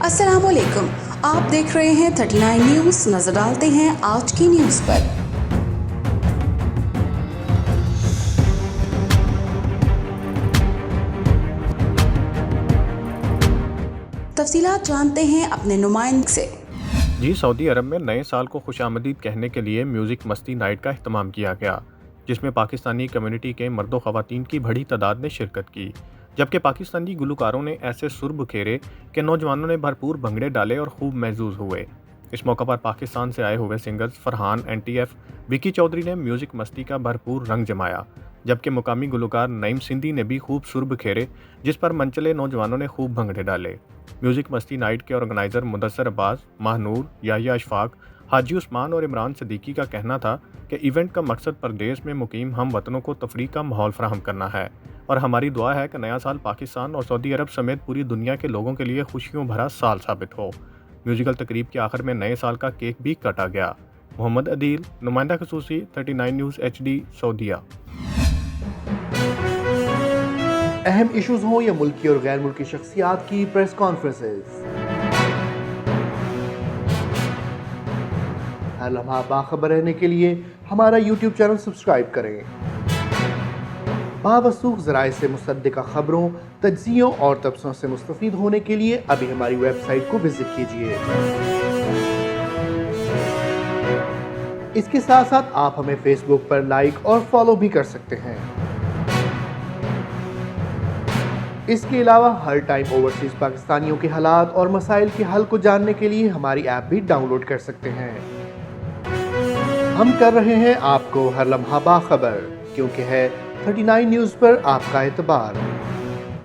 अस्सलाम वालेकुम, आप देख रहे हैं 39 न्यूज़। नजर डालते हैं आज की न्यूज़ पर। तफसीलात जानते हैं अपने नुमाइंदे से। जी, सऊदी अरब में नए साल को खुशामदीद कहने के लिए म्यूज़िक मस्ती नाइट का अहतमाम किया गया, जिसमें पाकिस्तानी कम्युनिटी के मर्द व ख़वातीन की बड़ी तादाद ने शिरकत की। जबकि पाकिस्तानी गुलकारों ने ऐसे सुर बखेरे कि नौजवानों ने भरपूर भंगड़े डाले और खूब महजूज हुए। इस मौका पर पाकिस्तान से आए हुए सिंगर्स फरहान, NTF, विकी चौधरी ने म्यूज़िक मस्ती का भरपूर रंग जमाया, जबकि मुकामी गुलकार नईम सिंधी ने भी खूब सुर बखेरे, जिस पर मंचले नौजवानों ने खूब भंगड़े डाले। म्यूज़िक मस्ती नाइट के ऑर्गेनाइज़र मुदस्सर अब्बास, महानूर, याहिया अशफाक, हाजी उस्मान और इमरान सिद्दीकी का कहना था कि इवेंट का मकसद प्रदेश में मुकीम हम वतनों को तफरीह का माहौल फराहम करना है और हमारी दुआ है कि नया साल पाकिस्तान और सऊदी अरब समेत पूरी दुनिया के लोगों के लिए खुशियों भरा साल साबित हो। म्यूजिकल तकरीब के आखिर में नए साल का केक भी काटा गया। मोहम्मद अदील, नुमाइंदा खसूसी, 39 न्यूज़ HD, सऊदीया। अहम इश्यूज हों या मुल्की और गैर मुल्की शख्सियात की प्रेस कॉन्फ्रेंसेस, हर लम्हा बाखबर रहने के लिए हमारा YouTube चैनल सब्सक्राइब करें। बावसूख ज़राए से मुसद्दिक़ा खबरों, तज्ज़ियों और तबसरों से मुस्तफ़ीद होने के लिए अभी हमारी वेबसाइट को विजिट कीजिए। इसके साथ साथ आप हमें फेसबुक पर लाइक और फॉलो भी कर सकते हैं। इसके अलावा हर टाइम ओवरसीज पाकिस्तानियों के हालात और मसाइल के हल को जानने के लिए हमारी ऐप भी डाउनलोड कर सकते हैं। हम कर रहे हैं आपको हर लम्हा बाखबर, क्योंकि है 39 न्यूज़ पर आपका एतबार।